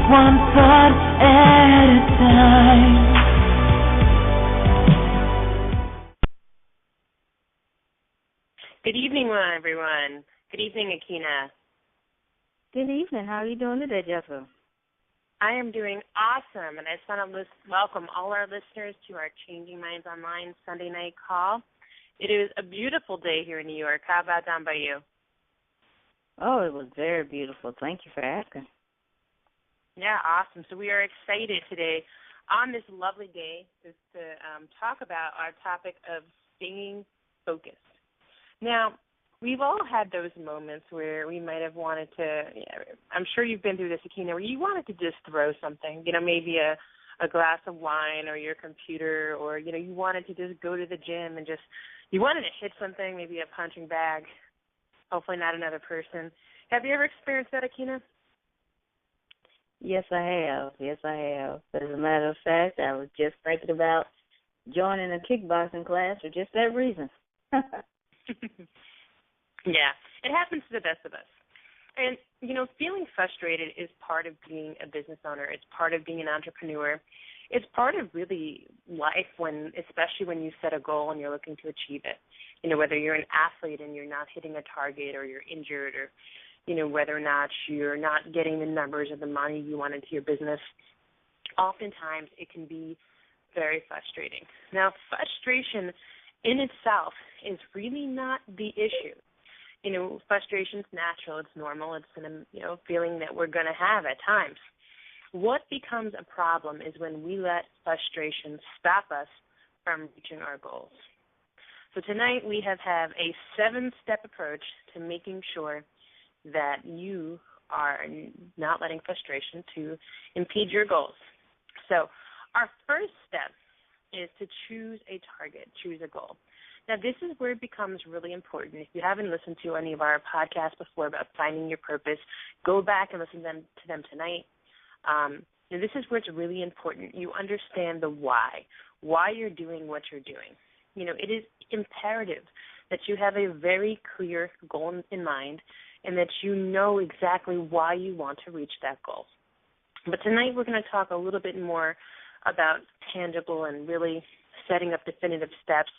one thought at a time. Good evening, everyone. Good evening, Akina. Good evening. How are you doing today, Jessica? I am doing awesome, and I just want to welcome all our listeners to our Changing Minds Online Sunday night call. It is a beautiful day here in New York. How about down by you? Oh, it was very beautiful. Thank you for asking. Yeah, awesome. So we are excited today on this lovely day just to talk about our topic of staying focused. Now, we've all had those moments where we might have wanted to, I'm sure you've been through this, Akina, where you wanted to just throw something, maybe a glass of wine or your computer, or, you wanted to just go to the gym and you wanted to hit something, maybe a punching bag, hopefully not another person. Have you ever experienced that, Akina? Yes, I have. As a matter of fact, I was just thinking about joining a kickboxing class for just that reason. Yeah, it happens to the best of us. And, feeling frustrated is part of being a business owner. It's part of being an entrepreneur. It's part of really life, especially when you set a goal and you're looking to achieve it. Whether you're an athlete and you're not hitting a target, or you're injured, or, whether or not you're not getting the numbers or the money you want into your business, oftentimes it can be very frustrating. Now, frustration in itself is really not the issue. Frustration's natural, it's normal, it's a feeling that we're going to have at times. What becomes a problem is when we let frustration stop us from reaching our goals. So tonight we have a 7-step approach to making sure that you are not letting frustration to impede your goals. So our first step is to choose a target, choose a goal. Now, this is where it becomes really important. If you haven't listened to any of our podcasts before about finding your purpose, go back and listen to them tonight. This is where it's really important. You understand the why you're doing what you're doing. It is imperative that you have a very clear goal in mind and that you know exactly why you want to reach that goal. But tonight we're going to talk a little bit more about tangible and really setting up definitive steps.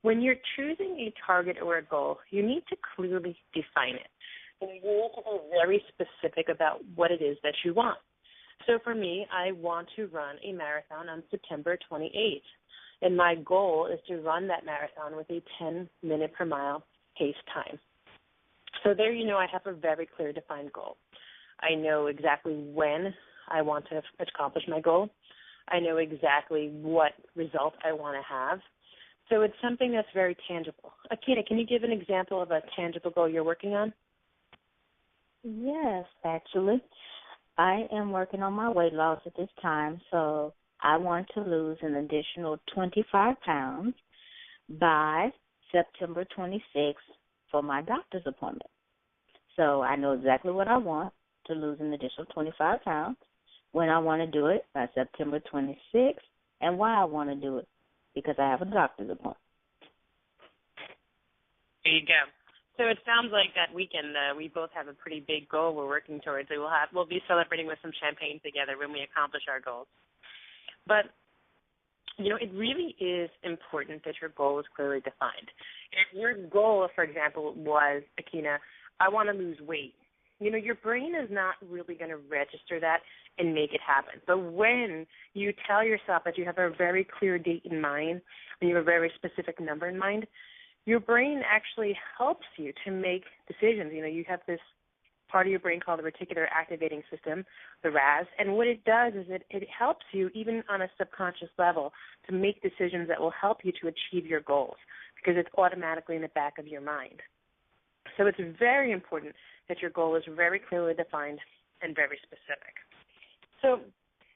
When you're choosing a target or a goal, you need to clearly define it. You need to be very specific about what it is that you want. So for me, I want to run a marathon on September 28th, and my goal is to run that marathon with a 10-minute per mile pace time. So there I have a very clear defined goal. I know exactly when I want to accomplish my goal. I know exactly what result I want to have. So it's something that's very tangible. Akina, can you give an example of a tangible goal you're working on? Yes, actually. I am working on my weight loss at this time, so I want to lose an additional 25 pounds by September 26th for my doctor's appointment. So I know exactly what I want, to lose an additional 25 pounds, when I want to do it by September 26th, and why I want to do it, because I have a doctor's appointment. There you go. So it sounds like that weekend we both have a pretty big goal we're working towards. We'll be celebrating with some champagne together when we accomplish our goals. But, it really is important that your goal is clearly defined. If your goal, for example, was, Akina, I want to lose weight, your brain is not really going to register that and make it happen. But when you tell yourself that you have a very clear date in mind and you have a very specific number in mind, your brain actually helps you to make decisions. You have this part of your brain called the reticular activating system, the RAS, and what it does is it helps you, even on a subconscious level, to make decisions that will help you to achieve your goals because it's automatically in the back of your mind. So it's very important that your goal is very clearly defined and very specific. So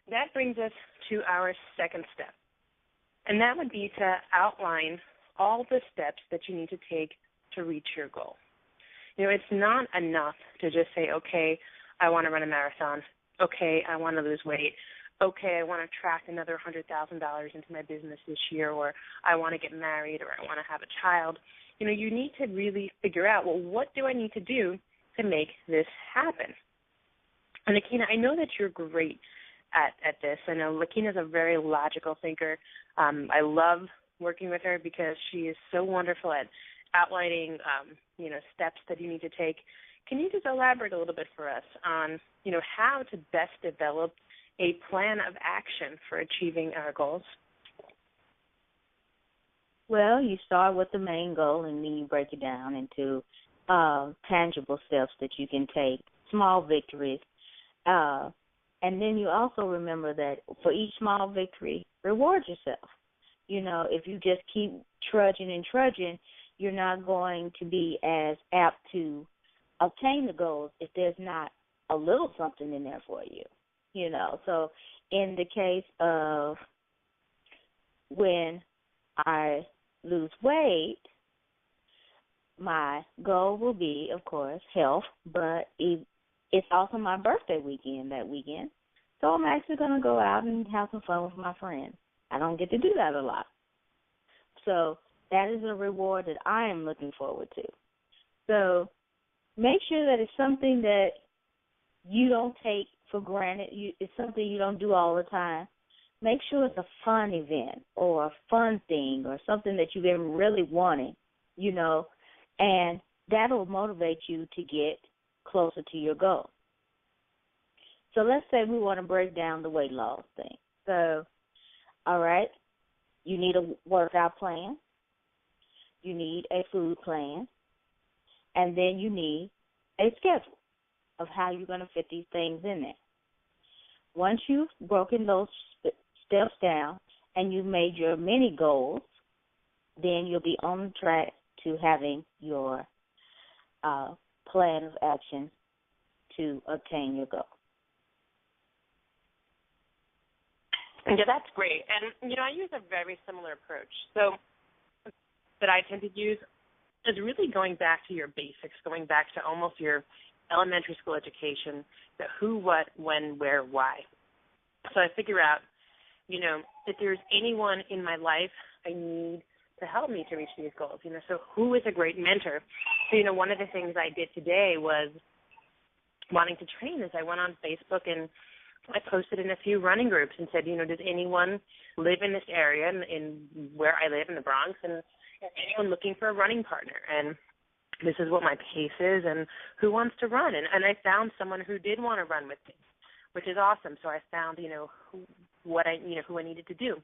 that brings us to our second step, and that would be to outline all the steps that you need to take to reach your goal. It's not enough to just say, okay, I want to run a marathon. Okay, I want to lose weight. Okay, I want to attract another $100,000 into my business this year, or I want to get married, or I want to have a child. You need to really figure out, well, what do I need to do to make this happen? And Akina, I know that you're great at this. I know Lakina's a very logical thinker. I love working with her because she is so wonderful at outlining, steps that you need to take. Can you just elaborate a little bit for us on, how to best develop a plan of action for achieving our goals? Well, you start with the main goal, and then you break it down into tangible steps that you can take, small victories. And then you also remember that for each small victory, reward yourself. If you just keep trudging and trudging, you're not going to be as apt to obtain the goals if there's not a little something in there for you. So in the case of when I lose weight, my goal will be, of course, health, but it's also my birthday weekend that weekend, so I'm actually going to go out and have some fun with my friends. I don't get to do that a lot. So that is a reward that I am looking forward to. So make sure that it's something that you don't take for granted. It's something you don't do all the time. Make sure it's a fun event or a fun thing or something that you've been really wanting, and that'll motivate you to get closer to your goal. So let's say we want to break down the weight loss thing. So, all right, you need a workout plan, you need a food plan, and then you need a schedule of how you're going to fit these things in there. Once you've broken those steps down and you've made your mini goals, then you'll be on track to having your plan of action to obtain your goal. Yeah, that's great. And, I use a very similar approach. So that I tend to use is really going back to your basics, going back to almost your elementary school education, the who, what, when, where, why. So I figure out, if there's anyone in my life I need to help me to reach these goals, so who is a great mentor? So, one of the things I did today was wanting to train is I went on Facebook and I posted in a few running groups and said, does anyone live in this area in where I live in the Bronx, and is anyone looking for a running partner? And this is what my pace is and who wants to run. And I found someone who did want to run with me, which is awesome. So I found, who I needed to do.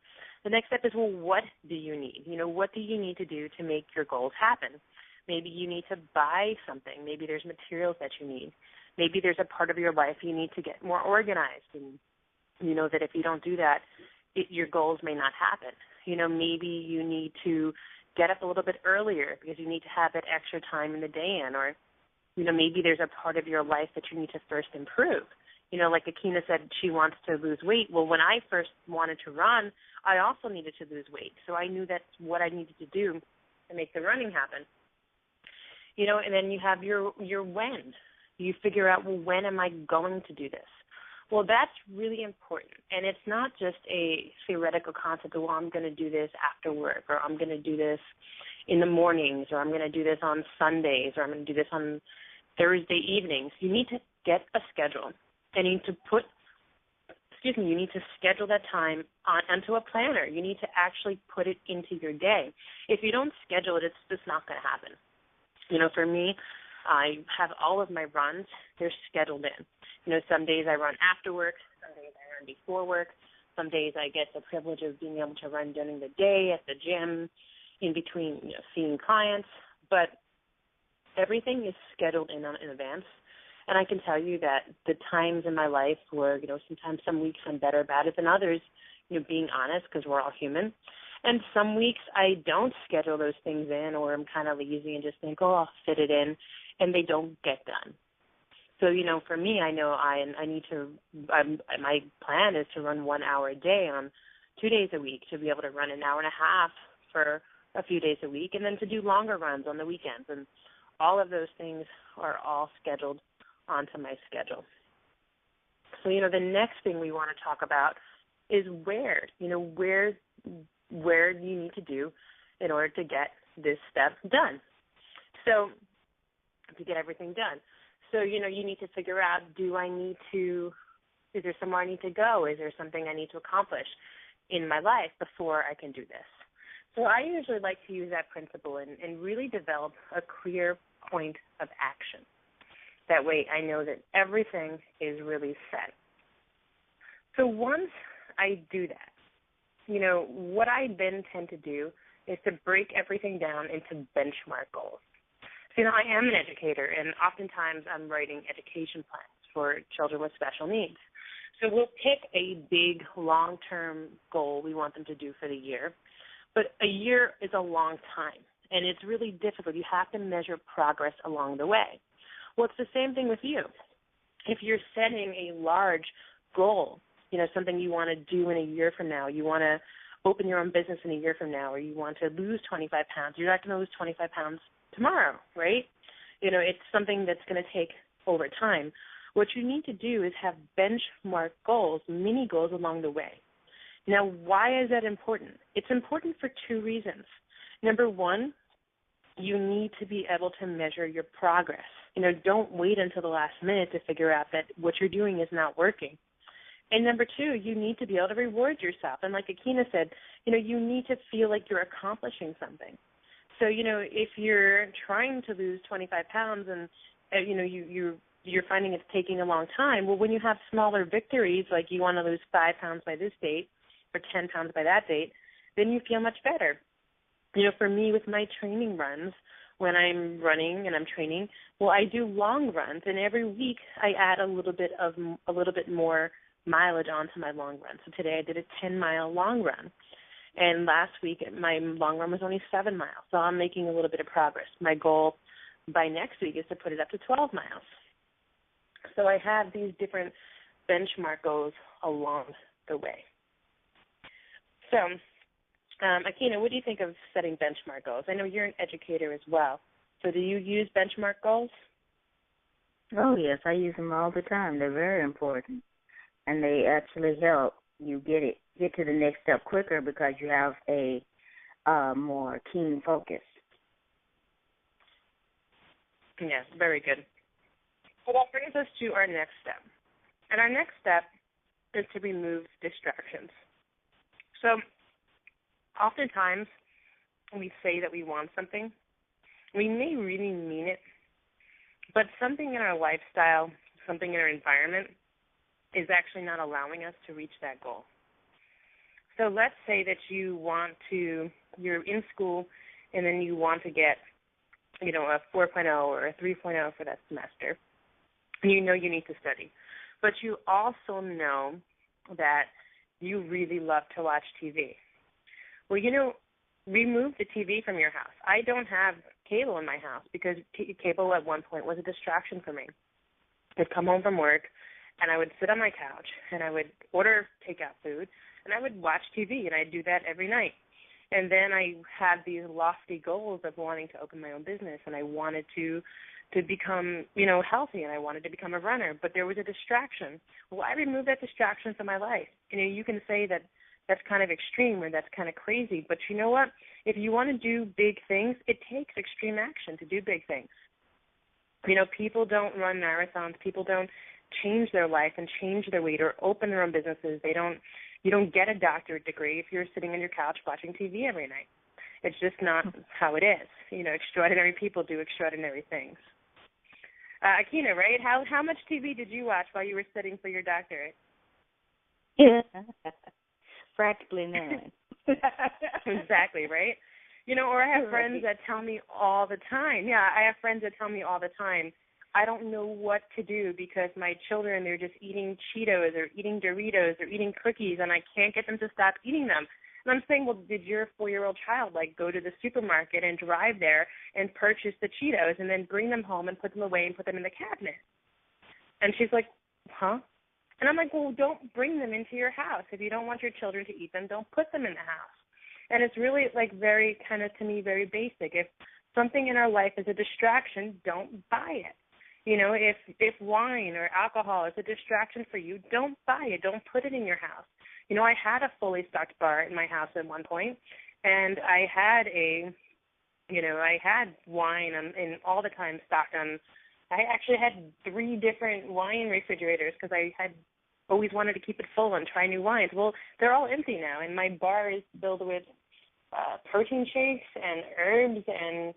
The next step is, well, what do you need? What do you need to do to make your goals happen? Maybe you need to buy something. Maybe there's materials that you need. Maybe there's a part of your life you need to get more organized, and you know that if you don't do that, your goals may not happen. Maybe you need to get up a little bit earlier because you need to have that extra time in the day in, or, maybe there's a part of your life that you need to first improve. Like Akina said, she wants to lose weight. Well, when I first wanted to run, I also needed to lose weight. So I knew that's what I needed to do to make the running happen. And then you have your when. You figure out, well, when am I going to do this? Well, that's really important. And it's not just a theoretical concept of, well, I'm going to do this after work, or I'm going to do this in the mornings, or I'm going to do this on Sundays, or I'm going to do this on Thursday evenings. You need to get a schedule. And you need to schedule that time onto a planner. You need to actually put it into your day. If you don't schedule it, it's just not going to happen. For me, I have all of my runs, they're scheduled in. Some days I run after work, some days I run before work, some days I get the privilege of being able to run during the day at the gym, in between seeing clients, but everything is scheduled in advance. And I can tell you that the times in my life where, sometimes some weeks I'm better about it than others, being honest, because we're all human. And some weeks I don't schedule those things in, or I'm kind of lazy and just think, I'll fit it in, and they don't get done. So, for me, I know my plan is to run 1 hour a day on 2 days a week, to be able to run an hour and a half for a few days a week, and then to do longer runs on the weekends. And all of those things are all scheduled onto my schedule. So, the next thing we want to talk about is where do you need to do in order to get this step done? So, to get everything done. So, you need to figure out, is there somewhere I need to go? Is there something I need to accomplish in my life before I can do this? So I usually like to use that principle and really develop a clear point of action. That way I know that everything is really set. So once I do that, what I then tend to do is to break everything down into benchmark goals. So, I am an educator, and oftentimes I'm writing education plans for children with special needs. So we'll pick a big, long-term goal we want them to do for the year, but a year is a long time, and it's really difficult. You have to measure progress along the way. Well, it's the same thing with you. If you're setting a large goal, something you want to do in a year from now, you want to open your own business in a year from now, or you want to lose 25 pounds, you're not going to lose 25 pounds tomorrow, right? It's something that's going to take over time. What you need to do is have benchmark goals, mini goals along the way. Now, why is that important? It's important for two reasons. Number one, you need to be able to measure your progress. Don't wait until the last minute to figure out that what you're doing is not working. And number two, you need to be able to reward yourself. And like Akina said, you need to feel like you're accomplishing something. So, if you're trying to lose 25 pounds and, you're finding it's taking a long time, well, when you have smaller victories, like you want to lose 5 pounds by this date or 10 pounds by that date, then you feel much better. For me, with my training runs, when I'm running and I'm training, well, I do long runs, and every week I add a little bit more mileage onto my long run. So today I did a 10-mile long run, and last week my long run was only 7 miles. So I'm making a little bit of progress. My goal by next week is to put it up to 12 miles. So I have these different benchmark goals along the way. So, Akina, what do you think of setting benchmark goals? I know you're an educator as well. So do you use benchmark goals? Oh, yes, I use them all the time. They're very important, and they actually help you get to the next step quicker because you have a more keen focus. Yes, very good. Well, that brings us to our next step. And our next step is to remove distractions. So oftentimes we say that we want something. We may really mean it, but something in our lifestyle, something in our environment is actually not allowing us to reach that goal. So let's say that you're in school and then you want to get, a 4.0 or a 3.0 for that semester. You know you need to study. But you also know that you really love to watch TV. Well, remove the TV from your house. I don't have cable in my house because cable at one point was a distraction for me. I'd come home from work, and I would sit on my couch, and I would order takeout food, and I would watch TV, and I'd do that every night. And then I had these lofty goals of wanting to open my own business, and I wanted to become, healthy, and I wanted to become a runner, but there was a distraction. Well, I removed that distraction from my life. You can say that that's kind of extreme or that's kind of crazy, but you know what? If you want to do big things, it takes extreme action to do big things. People don't run marathons. People don't change their life and change their weight or open their own businesses. You don't get a doctorate degree if you're sitting on your couch watching TV every night. It's just not how it is. Extraordinary people do extraordinary things. Akina, right? How much TV did you watch while you were studying for your doctorate? Yeah. Practically none. Exactly, right? Or I have friends that tell me all the time. Yeah, I have friends that tell me all the time, I don't know what to do because my children, they're just eating Cheetos or eating Doritos or eating cookies, and I can't get them to stop eating them. And I'm saying, well, did your 4-year-old child, go to the supermarket and drive there and purchase the Cheetos and then bring them home and put them away and put them in the cabinet? And she's like, huh? And I'm like, well, don't bring them into your house. If you don't want your children to eat them, don't put them in the house. And it's really, very kind of, to me, very basic. If something in our life is a distraction, don't buy it. If wine or alcohol is a distraction for you, don't buy it. Don't put it in your house. I had a fully stocked bar in my house at one point, and I had I had wine and all the time stocked on I actually had 3 different wine refrigerators because I had always wanted to keep it full and try new wines. Well, they're all empty now, and my bar is filled with protein shakes and herbs and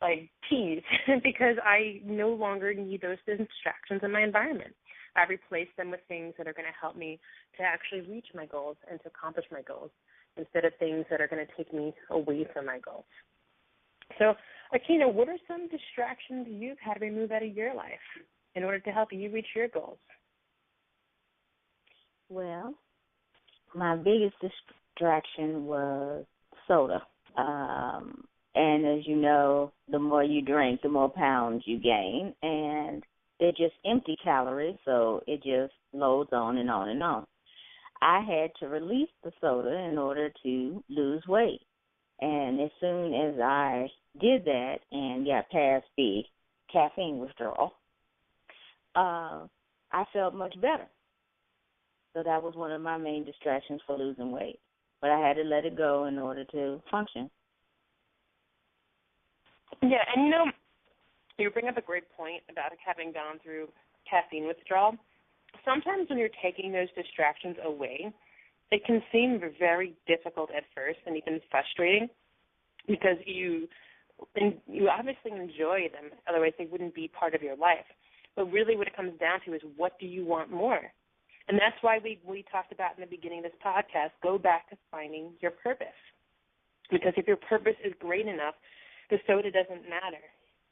like teas because I no longer need those distractions in my environment. I replaced them with things that are going to help me to actually reach my goals and to accomplish my goals instead of things that are going to take me away from my goals. So, Akina, what are some distractions you've had to remove out of your life in order to help you reach your goals? Well, my biggest distraction was soda. And as you know, the more you drink, the more pounds you gain. And they're just empty calories, so it just loads on and on and on. I had to release the soda in order to lose weight. And as soon as I did that and got past the caffeine withdrawal, I felt much better. So that was one of my main distractions for losing weight. But I had to let it go in order to function. Yeah, and you bring up a great point about having gone through caffeine withdrawal. Sometimes when you're taking those distractions away, it can seem very difficult at first and even frustrating because you obviously enjoy them, otherwise they wouldn't be part of your life. But really what it comes down to is what do you want more? And that's why we talked about in the beginning of this podcast, go back to finding your purpose. Because if your purpose is great enough, the soda doesn't matter.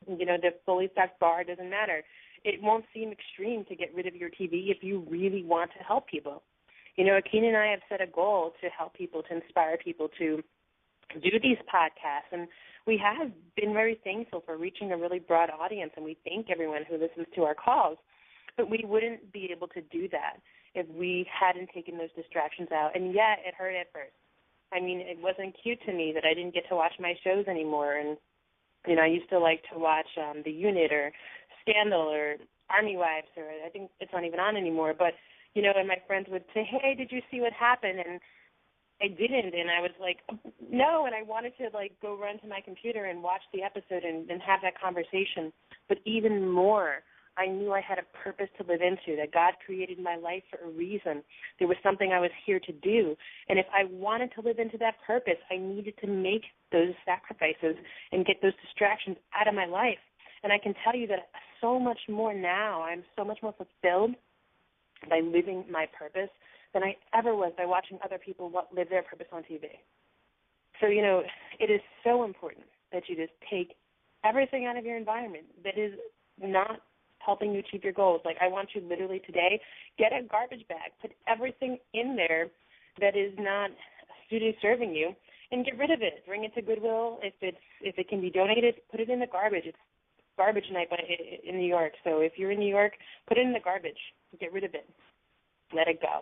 The fully stocked bar doesn't matter. It won't seem extreme to get rid of your TV if you really want to help people. Akina and I have set a goal to help people, to inspire people to do these podcasts. And we have been very thankful for reaching a really broad audience, and we thank everyone who listens to our calls. But we wouldn't be able to do that if we hadn't taken those distractions out. And yet it hurt at first. I mean, it wasn't cute to me that I didn't get to watch my shows anymore. And, I used to like to watch The Unit or Scandal or Army Wives, or I think it's not even on anymore. But, and my friends would say, hey, did you see what happened? And I didn't, and I was like, no, and I wanted to, go run to my computer and watch the episode and have that conversation. But even more, I knew I had a purpose to live into, that God created my life for a reason. There was something I was here to do. And if I wanted to live into that purpose, I needed to make those sacrifices and get those distractions out of my life. And I can tell you that so much more now, I'm so much more fulfilled by living my purpose than I ever was by watching other people live their purpose on TV. So, it is so important that you just take everything out of your environment that is not helping you achieve your goals. Like, I want you literally today, get a garbage bag, put everything in there that is not student serving you, and get rid of it. Bring it to Goodwill. If it can be donated, put it in the garbage. It's garbage night in New York. So if you're in New York, put it in the garbage. Get rid of it. Let it go.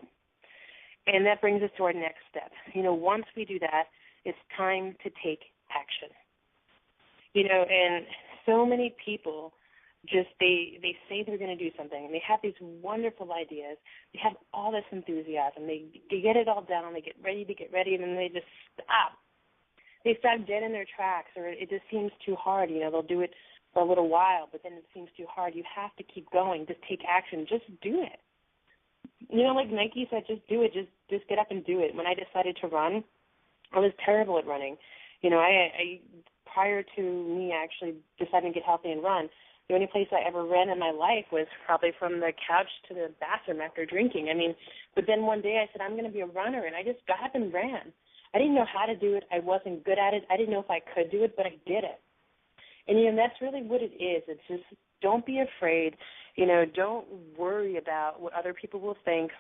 And that brings us to our next step. Once we do that, it's time to take action. And so many people just they say they're going to do something, and they have these wonderful ideas. They have all this enthusiasm. They get it all down. They get ready, and then they just stop. They stop dead in their tracks, or it just seems too hard. They'll do it for a little while, but then it seems too hard. You have to keep going. Just take action. Just do it. Like Nike said, just do it. Just get up and do it. When I decided to run, I was terrible at running. I prior to me actually deciding to get healthy and run, the only place I ever ran in my life was probably from the couch to the bathroom after drinking. But then one day I said, I'm going to be a runner, and I just got up and ran. I didn't know how to do it. I wasn't good at it. I didn't know if I could do it, but I did it. And, that's really what it is. It's just don't be afraid. Don't worry about what other people will think.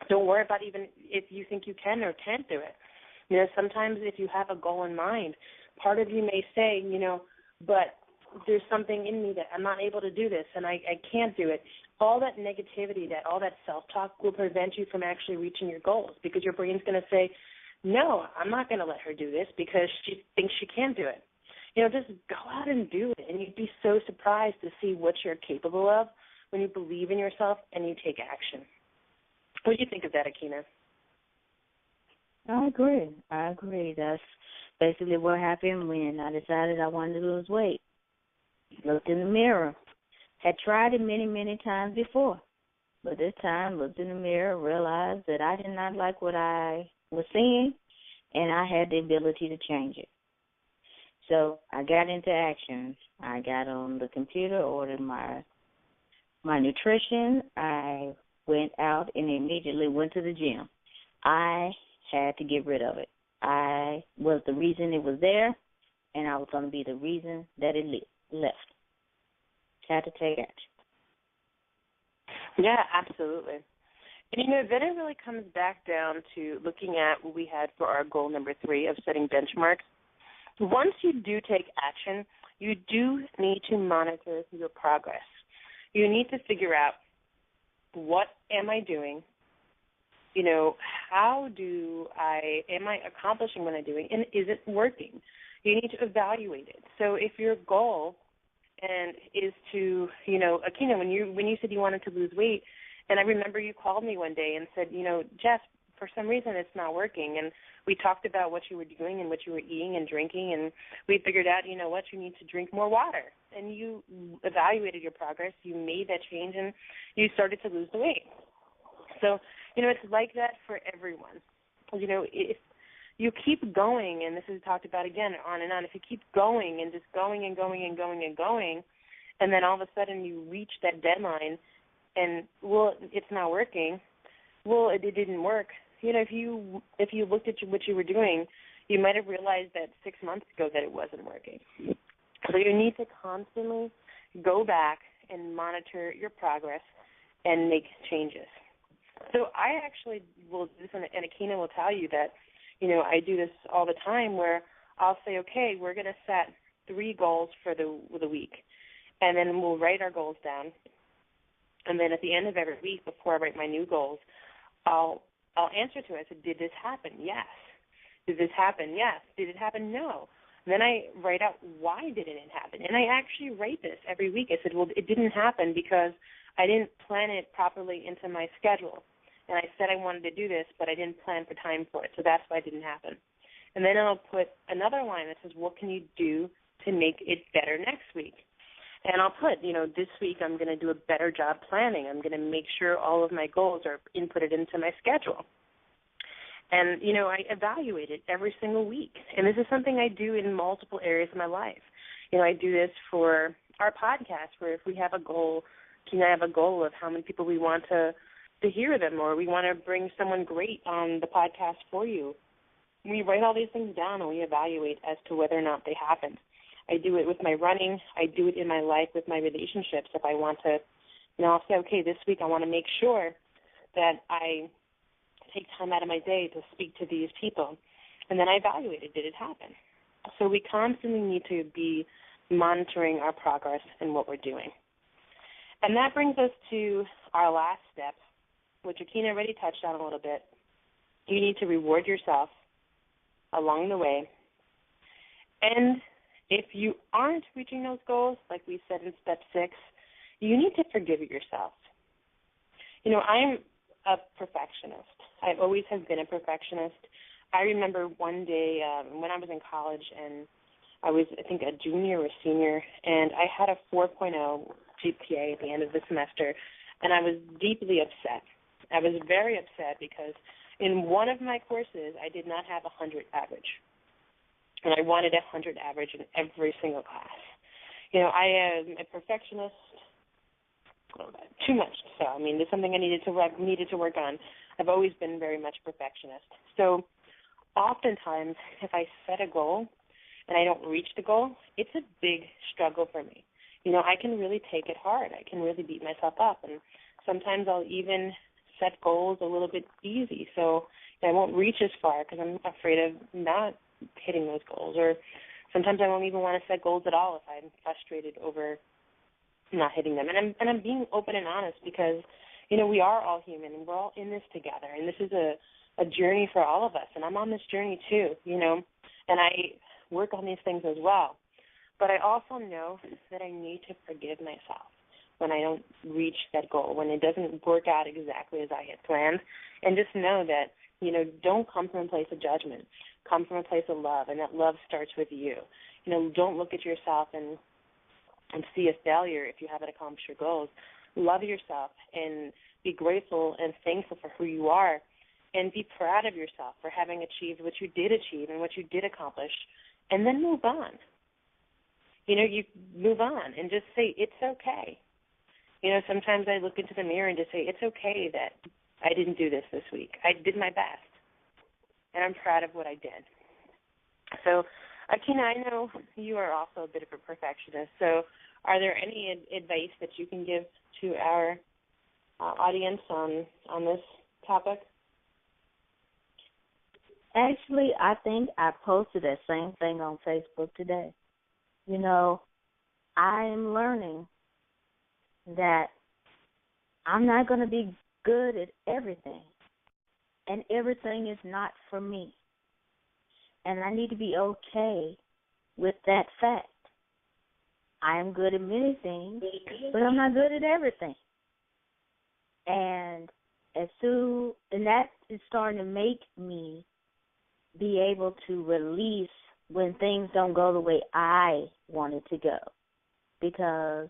Don't worry about even if you think you can or can't do it. Sometimes if you have a goal in mind, part of you may say, but there's something in me that I'm not able to do this and I can't do it. All that negativity, all that self-talk will prevent you from actually reaching your goals because your brain's going to say, no, I'm not going to let her do this because she thinks she can't do it. Just go out and do it, and you'd be so surprised to see what you're capable of when you believe in yourself and you take action. What do you think of that, Akina? I agree. That's basically what happened when I decided I wanted to lose weight. Looked in the mirror, Had tried it many, many times before, but this time looked in the mirror, realized that I did not like what I was seeing, and I had the ability to change it. So I got into action. I got on the computer, ordered my nutrition. I went out and immediately went to the gym. I had to get rid of it. I was the reason it was there, and I was going to be the reason that it left. Had to take action. Yeah, absolutely. And, then it really comes back down to looking at what we had for our goal number 3 of setting benchmarks. Once you do take action, you do need to monitor your progress. You need to figure out, what am I doing? How am I accomplishing what I'm doing, and is it working? You need to evaluate it. So if your goal is to, Akina, when you said you wanted to lose weight, and I remember you called me one day and said, Jess, for some reason it's not working, and we talked about what you were doing and what you were eating and drinking, and we figured out, you need to drink more water. And you evaluated your progress, you made that change, and you started to lose the weight. So, it's like that for everyone. If you keep going, and this is talked about again, on and on, if you keep going and just going and going and going and going, and then all of a sudden you reach that deadline and, it's not working, it didn't work. If you looked at what you were doing, you might have realized that 6 months ago that it wasn't working. So you need to constantly go back and monitor your progress and make changes. So I actually will do this, and Akina will tell you that, I do this all the time where I'll say, okay, we're going to set 3 goals for the week, and then we'll write our goals down. And then at the end of every week, before I write my new goals, I'll answer to it. I said, did this happen? Yes. Did this happen? Yes. Did it happen? No. Then I write out, why didn't it happen? And I actually write this every week. I said, it didn't happen because I didn't plan it properly into my schedule. And I said I wanted to do this, but I didn't plan for time for it, so that's why it didn't happen. And then I'll put another line that says, what can you do to make it better next week? And I'll put, this week I'm going to do a better job planning. I'm going to make sure all of my goals are inputted into my schedule. And, I evaluate it every single week. And this is something I do in multiple areas of my life. I do this for our podcast, where if we have a goal, I have a goal of how many people we want to hear them, or we want to bring someone great on the podcast for you. We write all these things down and we evaluate as to whether or not they happened. I do it with my running. I do it in my life with my relationships. If I want to, I'll say, okay, this week I want to make sure that I take time out of my day to speak to these people. And then I evaluate it. Did it happen? So we constantly need to be monitoring our progress and what we're doing. And that brings us to our last step, which Akina already touched on a little bit. You need to reward yourself along the way. And if you aren't reaching those goals, like we said in step 6, you need to forgive yourself. I'm a perfectionist. I always have been a perfectionist. I remember one day when I was in college, and I was, I think, a junior or senior, and I had a 4.0 GPA at the end of the semester, and I was deeply upset. I was very upset because in one of my courses, I did not have 100 average, and I wanted 100 average in every single class. I am a perfectionist, too much. So, there's something I needed to work on. I've always been very much a perfectionist. So, oftentimes, if I set a goal and I don't reach the goal, it's a big struggle for me. I can really take it hard. I can really beat myself up, and sometimes I'll even set goals a little bit easy, so I won't reach as far because I'm afraid of not hitting those goals. Or sometimes I won't even want to set goals at all if I'm frustrated over not hitting them. And I'm being open and honest because, we are all human and we're all in this together, and this is a journey for all of us, and I'm on this journey too, and I work on these things as well. But I also know that I need to forgive myself when I don't reach that goal, when it doesn't work out exactly as I had planned, and just know that, don't come from a place of judgment. Come from a place of love, and that love starts with you. Don't look at yourself and and see a failure if you haven't accomplished your goals. Love yourself and be grateful and thankful for who you are, and be proud of yourself for having achieved what you did achieve and what you did accomplish, and then move on. You move on and just say, it's okay. Sometimes I look into the mirror and just say, it's okay that I didn't do this week. I did my best, and I'm proud of what I did. So, Akina, I know you are also a bit of a perfectionist, so are there any advice that you can give to our audience on this topic? Actually, I think I posted that same thing on Facebook today. I am learning that I'm not going to be good at everything, and everything is not for me. And I need to be okay with that fact. I am good at many things, but I'm not good at everything. And that is starting to make me be able to release when things don't go the way I want it to go, because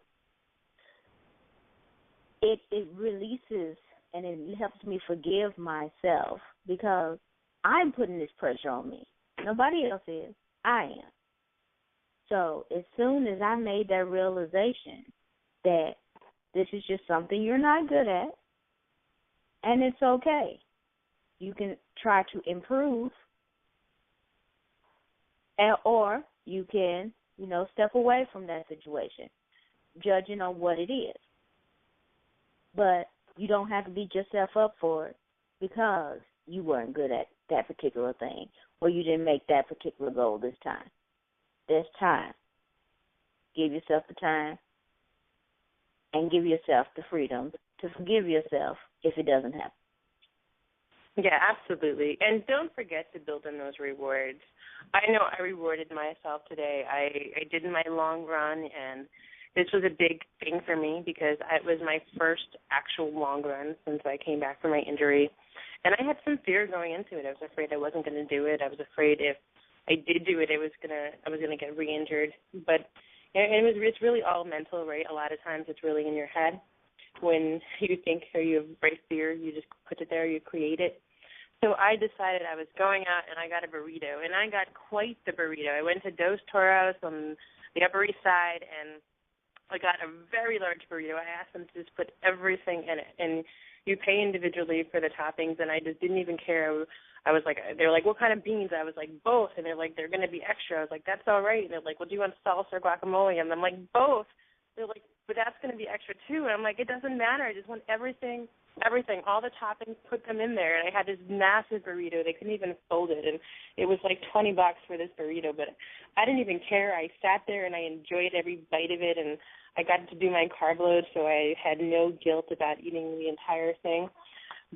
it releases and it helps me forgive myself, because I'm putting this pressure on me. Nobody else is. I am. So as soon as I made that realization that this is just something you're not good at, and it's okay, you can try to improve, or you can, step away from that situation, judging on what it is. But you don't have to beat yourself up for it because you weren't good at that particular thing, or you didn't make that particular goal this time. There's time. Give yourself the time and give yourself the freedom to forgive yourself if it doesn't happen. Yeah, absolutely. And don't forget to build in those rewards. I know I rewarded myself today. I did my long run, and this was a big thing for me because it was my first actual long run since I came back from my injury. And I had some fear going into it. I was afraid I wasn't going to do it. I was afraid if I did do it, I was gonna get re-injured. But it's really all mental, right? A lot of times it's really in your head. When you think or you have great fear, you just put it there, you create it. So I decided I was going out and I got a burrito, and I got quite the burrito. I went to Dos Toros on the Upper East Side, and I got a very large burrito. I asked them to just put everything in it, and you pay individually for the toppings, and I just didn't even care. I was like, they're like, what kind of beans? I was like, both, and they're like, they're going to be extra. I was like, that's all right. And they're like, well, do you want salsa or guacamole? And I'm like, both. They're like, but that's going to be extra too. And I'm like, it doesn't matter. I just want everything, all the toppings, put them in there. And I had this massive burrito. They couldn't even fold it, and it was like $20 for this burrito. But I didn't even care. I sat there and I enjoyed every bite of it, and I got to do my carb load, so I had no guilt about eating the entire thing.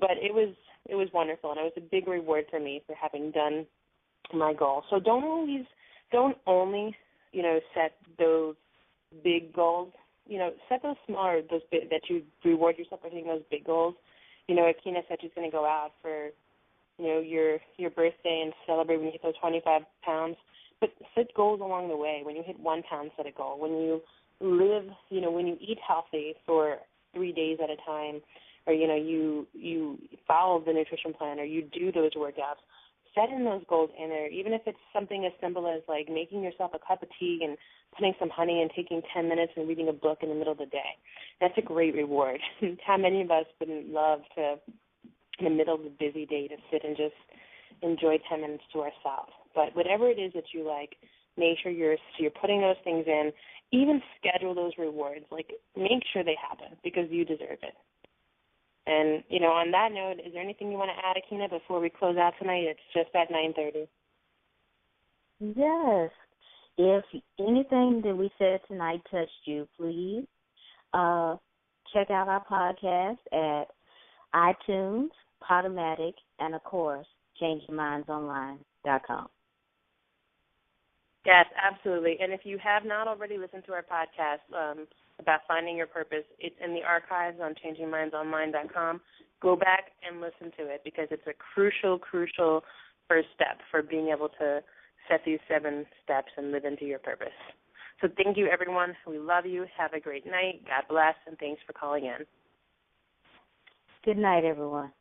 But it was wonderful, and it was a big reward for me for having done my goal. So don't only, set those big goals. Set those smaller, those big, that you reward yourself for hitting those big goals. Akina said she's going to go out for, your birthday and celebrate when you hit those 25 pounds. But set goals along the way. When you hit 1 pound, set a goal. When you live, when you eat healthy for 3 days at a time, or, you follow the nutrition plan, or you do those workouts, set in those goals in there, even if it's something as simple as, like, making yourself a cup of tea and putting some honey and taking 10 minutes and reading a book in the middle of the day. That's a great reward. How many of us wouldn't love to, in the middle of a busy day, to sit and just enjoy 10 minutes to ourselves? But whatever it is that you like, make sure you're putting those things in. Even schedule those rewards. Like, make sure they happen because you deserve it. And, on that note, is there anything you want to add, Akina, before we close out tonight? It's just at 9:30. Yes. If anything that we said tonight touched you, please check out our podcast at iTunes, Podomatic, and, of course, ChangeYourMindsOnline.com. Yes, absolutely. And if you have not already listened to our podcast about finding your purpose, it's in the archives on ChangeYourMindsOnline.com. Go back and listen to it because it's a crucial first step for being able to set these 7 steps and live into your purpose. So thank you, everyone. We love you. Have a great night. God bless, and thanks for calling in. Good night, everyone.